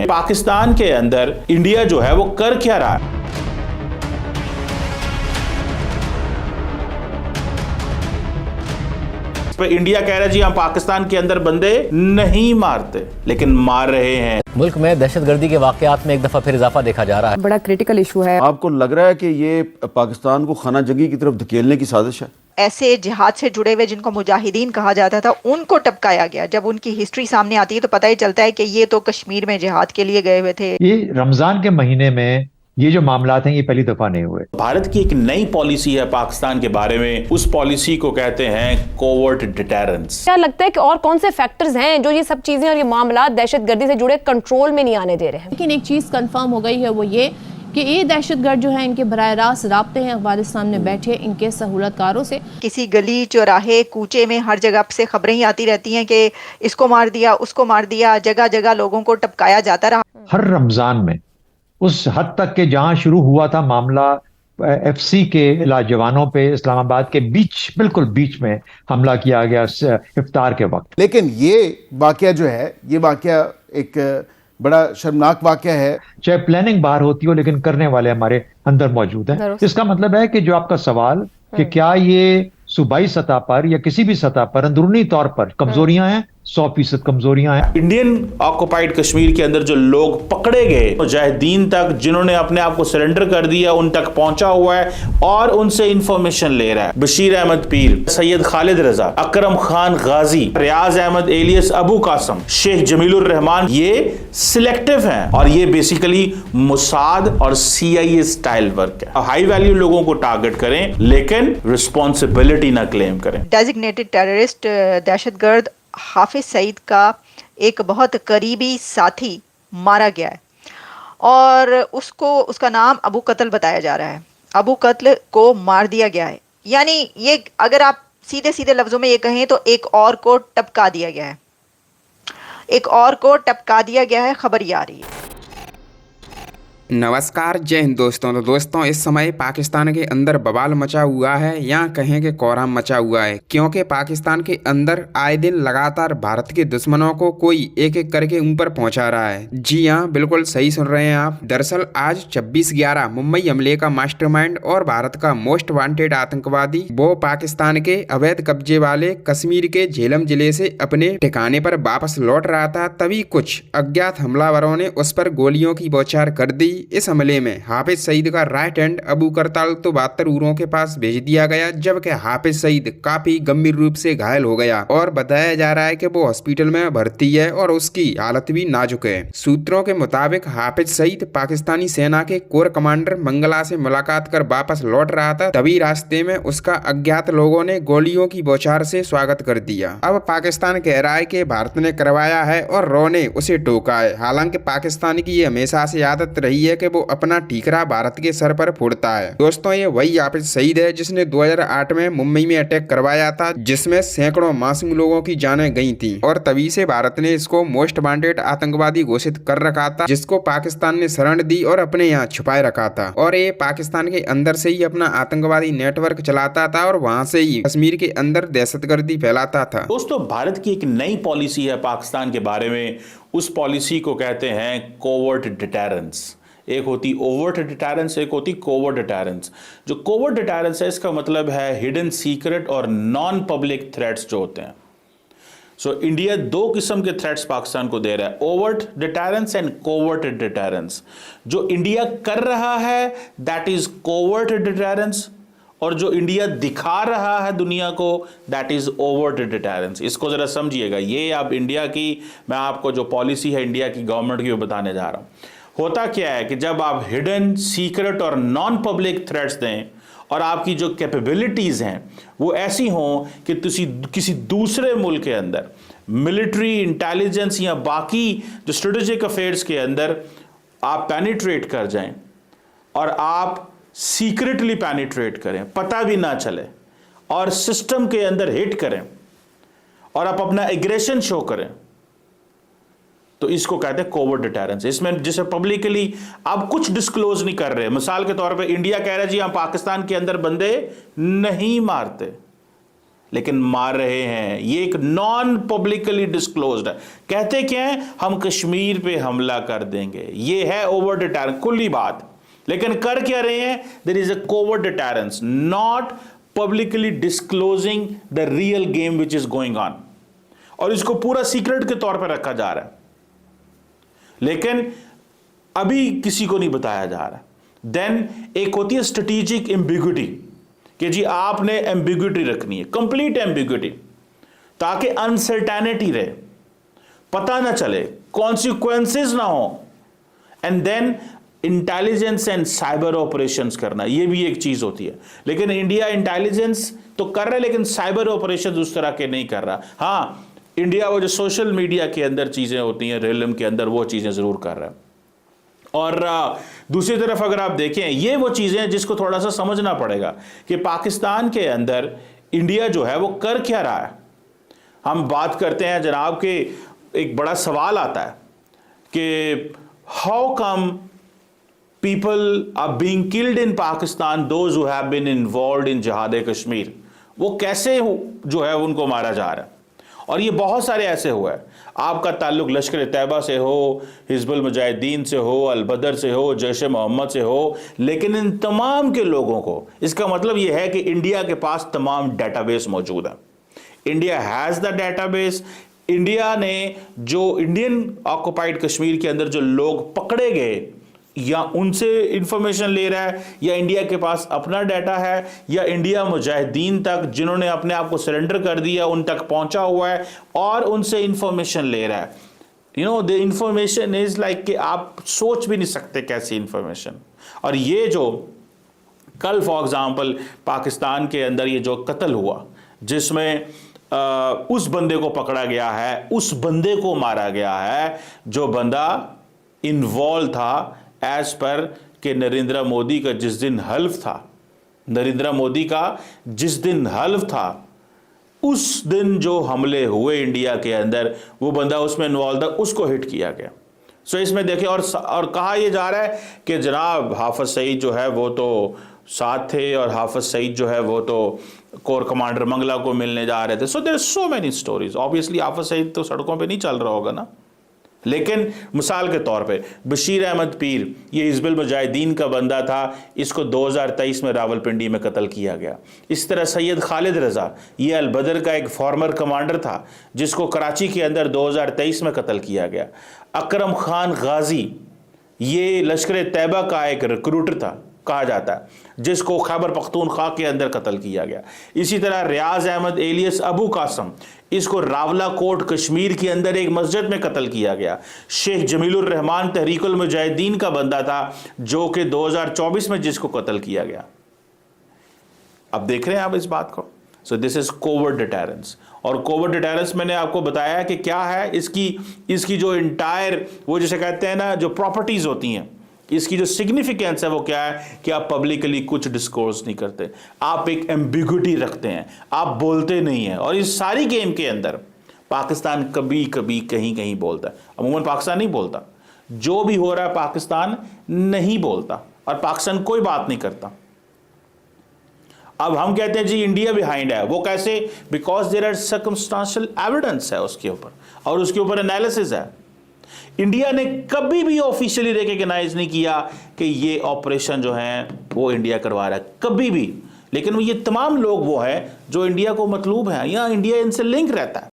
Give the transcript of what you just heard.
पाकिस्तान के अंदर इंडिया जो है वो कर क्या रहा है? इंडिया कह रहा है जी हम पाकिस्तान के अंदर बंदे नहीं मारते, लेकिन मार रहे हैं। मुल्क में दहशतगर्दी के वाकयात में एक दफा फिर इजाफा देखा जा रहा है। बड़ा क्रिटिकल इशू है। आपको लग रहा है कि ये पाकिस्तान को खाना जंगी की तरफ धकेलने की साजिश है? ऐसे जिहाद से जुड़े हुए जिनको मुजाहिदीन कहा जाता था उनको टपकाया गया। जब उनकी हिस्ट्री सामने आती है तो पता ही चलता है कि ये तो कश्मीर में जिहाद के लिए गए हुए थे। ये रमजान के महीने में ये जो मामलात हैं ये पहली दफा नहीं हुए। भारत की एक नई पॉलिसी है पाकिस्तान के बारे में, उस पॉलिसी को कहते हैं कोवर्ट डिटेरेंस। क्या लगता है कि और कौन से फैक्टर्स हैं जो ये सब चीजें और ये मामला दहशतगर्दी से जुड़े कंट्रोल में नहीं आने दे रहे हैं? लेकिन एक चीज कंफर्म हो गई है, वो ये कि ये दहशतगर्द जो है इनके बराह रास्त राब्ते हैं अफगानिस्तान में बैठे इनके सहूलतकारों से। किसी गली चौराहे कूचे में हर जगह से खबरें ही आती रहती हैं कि इसको मार दिया, उसको मार दिया, जगह जगह लोगों को टपकाया जाता रहा। हर रमजान में उस हद तक के जहां शुरू हुआ था मामला एफसी के जवानों पे इस्लामाबाद के बीच, बिल्कुल बीच में हमला किया गया इफ्तार के वक्त। लेकिन ये वाकया जो है, ये वाकया एक बड़ा शर्मनाक वाकया है। चाहे प्लानिंग बाहर होती हो लेकिन करने वाले हमारे अंदर मौजूद हैं। इसका मतलब है कि जो आपका सवाल कि क्या ये सूबाई सतह पर या किसी भी सतह पर अंदरूनी तौर पर कमजोरियां हैं, 100% कमजोरियां हैं। इंडियन ऑक्युपाइड कश्मीर के अंदर जो लोग पकड़े गए, मुजाहिदीन तक जिन्होंने अपने आप को सरेंडर कर दिया उन तक पहुंचा हुआ है और उनसे इंफॉर्मेशन ले रहा है। बशीर अहमद पीर, सैयद खालिद रजा, अकरम खान गाजी, रियाज अहमद एलियस अबू कासम, शेख जमीलुर रहमान, ये सिलेक्टिव हैं और ये बेसिकली मुसाद और CIA स्टाइल वर्क है। हाई वैल्यू लोगों को टारगेट करें लेकिन रिस्पॉन्सिबिलिटी ना क्लेम करें। डेजिग्नेटेड टेररिस्ट दहशतगर्द हाफिज सईद का एक बहुत करीबी साथी मारा गया है और उसका नाम अबू कत्ल बताया जा रहा है। अबू कत्ल को मार दिया गया है, यानी ये अगर आप सीधे सीधे लफ्जों में ये कहें तो एक और को टपका दिया गया है, एक और को टपका दिया गया है। खबर ये आ रही है। नमस्कार, जय हिंद दोस्तों। तो दोस्तों इस समय पाकिस्तान के अंदर बवाल मचा हुआ है या कहें कि कोहराम मचा हुआ है, क्योंकि पाकिस्तान के अंदर आए दिन लगातार भारत के दुश्मनों को कोई एक एक करके ऊपर पहुंचा रहा है। जी हाँ, बिल्कुल सही सुन रहे हैं आप। दरअसल आज 26/11 मुंबई हमले का मास्टरमाइंड और भारत का मोस्ट वांटेड आतंकवादी वो पाकिस्तान के अवैध कब्जे वाले कश्मीर के झेलम जिले से अपने ठिकाने पर वापस लौट रहा था, तभी कुछ अज्ञात हमलावरों ने उस पर गोलियों की बौछार कर दी। इस हमले में हाफिज सईद का राइट हैंड अबू करताल तो 72 उरों के पास भेज दिया गया, जबकि हाफिज सईद काफी गंभीर रूप से घायल हो गया और बताया जा रहा है कि वो हॉस्पिटल में भर्ती है और उसकी हालत भी नाजुक है। सूत्रों के मुताबिक हाफिज सईद पाकिस्तानी सेना के कोर कमांडर मंगला से मुलाकात कर वापस लौट रहा था, तभी रास्ते में उसका अज्ञात लोगों ने गोलियों की बौछार से स्वागत कर दिया। अब पाकिस्तान कह रहा है कि भारत ने करवाया है और रॉ ने उसे टोका है। हालांकि पाकिस्तान की ये हमेशा से आदत रही है कि वो अपना ठीकरा भारत के सर पर फोड़ता है। दोस्तों ये वही हाफिज सईद है जिसने 2008 में मुंबई में अटैक करवाया था, जिसमें सैकड़ों मासूम लोगों की जानें गई थी और तभी से भारत ने इसको मोस्ट वांटेड आतंकवादी घोषित कर रखा था, जिसको पाकिस्तान ने शरण दी और अपने यहाँ छुपाए रखा था। और ये पाकिस्तान के अंदर से ही अपना आतंकवादी नेटवर्क चलाता था और वहाँ से ही कश्मीर के अंदर दहशतगर्दी फैलाता था। दोस्तों भारत की एक नई पॉलिसी है पाकिस्तान के बारे में, उस पॉलिसी को कहते हैं कोवर्ट डिटेरेंस। एक होती ओवर्ट डिटेरेंस, एक होती कोवर्ट डिटेरेंस। जो कोवर्ट डिटेरेंस है इसका मतलब है हिडन सीक्रेट और नॉन पब्लिक थ्रेट्स जो होते हैं। सो इंडिया दो किस्म के थ्रेट्स पाकिस्तान को दे रहा है, overt deterrence and covert deterrence. जो इंडिया कर रहा है दैट इज कोवर्ट डिटेरेंस और जो इंडिया दिखा रहा है दुनिया को दैट इज ओवर्ट डिटेरेंस। इसको जरा समझिएगा। ये अब इंडिया की, मैं आपको जो पॉलिसी है इंडिया की गवर्नमेंट की वो बताने जा रहा हूं। होता क्या है कि जब आप हिडन सीक्रेट और नॉन पब्लिक थ्रेट्स दें और आपकी जो कैपेबिलिटीज हैं वो ऐसी हों कि किसी दूसरे मुल्क के अंदर मिलिट्री इंटेलिजेंस या बाकी जो स्ट्रेटेजिक अफेयर्स के अंदर आप पेनिट्रेट कर जाएं और आप सीक्रेटली पेनिट्रेट करें, पता भी ना चले और सिस्टम के अंदर हिट करें और आप अपना एग्रेशन शो करें, तो इसको कहते हैं कोवर्ट डिटेरेंस। इसमें जिसे पब्लिकली आप कुछ डिस्क्लोज नहीं कर रहे। मिसाल के तौर पे इंडिया कह रहा है जी हम पाकिस्तान के अंदर बंदे नहीं मारते, लेकिन मार रहे हैं। ये एक नॉन पब्लिकली डिस्क्लोज्ड है। कहते क्या है, हम कश्मीर पे हमला कर देंगे। ये है ओवर डिटेरेंस, खुली बात। लेकिन कर क्या रहे हैं, there is a covert deterrence, not publicly disclosing the real game which is going on, और इसको पूरा सीक्रेट के तौर पर रखा जा रहा है, लेकिन अभी किसी को नहीं बताया जा रहा। देन एक होती है स्ट्रेटेजिक एम्बिग्यूटी, कि जी आपने एम्बिग्यूटी रखनी है, कंप्लीट एम्बिग्यूटी, ताकि अनसर्टेनिटी रहे, पता ना चले, कॉन्सिक्वेंसेस ना हो। And then intelligence and cyber operations करना, ये भी एक चीज होती है। लेकिन इंडिया इंटेलिजेंस तो कर रहा है, लेकिन साइबर ऑपरेशंस उस तरह के नहीं कर रहा। हाँ, इंडिया वो जो सोशल मीडिया के अंदर चीजें होती हैं, रियलम के अंदर, वो चीजें जरूर कर रहा है। और दूसरी तरफ अगर आप देखें, ये वो चीजें हैं जिसको थोड़ा सा समझना पड़ेगा कि पाकिस्तान के अंदर इंडिया जो है वो कर क्या रहा है। हम बात करते हैं जनाब के, एक बड़ा सवाल आता है कि how come people are being killed in Pakistan, those who have been involved in जिहाद कश्मीर, वो कैसे जो है उनको मारा जा रहा है। और ये बहुत सारे ऐसे हुआ है, आपका ताल्लुक लश्कर तैयबा से हो, हिजबुल मुजाहिदीन से हो, अल बदर से हो, जैश मोहम्मद से हो, लेकिन इन तमाम के लोगों को, इसका मतलब ये है कि इंडिया के पास तमाम डेटाबेस मौजूद है। India has the database. India ने जो इंडियन ऑक्युपाइड कश्मीर के अंदर जो लोग पकड़े गए, या उनसे इंफॉर्मेशन ले रहा है, या इंडिया के पास अपना डाटा है, या इंडिया मुजाहिदीन तक जिन्होंने अपने आप को सरेंडर कर दिया उन तक पहुंचा हुआ है और उनसे इंफॉर्मेशन ले रहा है। You know, the information is like कि आप सोच भी नहीं सकते कैसी इंफॉर्मेशन। और ये जो कल फॉर एग्जांपल पाकिस्तान के अंदर ये जो कत्ल हुआ, जिसमें उस बंदे को पकड़ा गया है, उस बंदे को मारा गया है जो बंदा इन्वॉल्व था एज पर कि नरेंद्र मोदी का जिस दिन हल्फ था, नरेंद्र मोदी का जिस दिन हल्फ था, उस दिन जो हमले हुए इंडिया के अंदर, वो बंदा उसमें इन्वॉल्व था, उसको हिट किया गया। सो इसमें देखिए, और कहा यह जा रहा है कि जनाब हाफिज सईद जो है वो तो साथ थे, और हाफिज सईद जो है वो तो कोर कमांडर मंगला को मिलने जा रहे थे। So there are so many stories. Obviously Hafiz Saeed तो सड़कों पे नहीं चल रहा होगा ना, लेकिन मिसाल के तौर पे बशीर अहमद पीर, ये हिजबुल मुजाहिदीन का बंदा था, इसको 2023 में रावलपिंडी में कत्ल किया गया। इस तरह सैयद खालिद रज़ा, ये अल बदर का एक फॉर्मर कमांडर था, जिसको कराची के अंदर 2023 में कत्ल किया गया। अकरम खान गाजी, ये लश्कर तैयबा का एक रिक्रूटर था कहा जाता है, जिसको खैबर पख्तूनख्वा के अंदर कत्ल किया गया। इसी तरह रियाज अहमद एलियस अबू कासम, इसको रावला कोट कश्मीर के अंदर एक मस्जिद में कत्ल किया गया। शेख जमीलुर रहमान तहरीकुल मुजाहिदीन का बंदा था, जो कि 2024 में जिसको कत्ल किया गया। अब देख रहे हैं आप इस बात को। So this is covert deterrence. और कोवर्ट डिटेरेंस मैंने आपको बताया कि क्या है, इसकी जो इंटायर, वो जिसे कहते हैं ना, जो प्रॉपर्टीज होती हैं, इसकी जो सिग्निफिकेंस है वो क्या है कि आप पब्लिकली कुछ डिस्कोर्स नहीं करते, आप एक एम्बिग्यूटी रखते हैं, आप बोलते नहीं हैं। और इस सारी गेम के अंदर पाकिस्तान कभी कभी कहीं कहीं बोलता है, अमूमन पाकिस्तान नहीं बोलता। जो भी हो रहा है पाकिस्तान नहीं बोलता, और पाकिस्तान कोई बात नहीं करता। अब हम कहते हैं जी इंडिया बिहाइंड है, वो कैसे? Because there are circumstantial evidence है उसके ऊपर, और उसके ऊपर एनालिसिस है। इंडिया ने कभी भी ऑफिशियली रिकॉग्नाइज नहीं किया कि ये ऑपरेशन जो है वो इंडिया करवा रहा है, कभी भी। लेकिन ये तमाम लोग वो है जो इंडिया को मतलूब हैं, या इंडिया इनसे लिंक रहता है।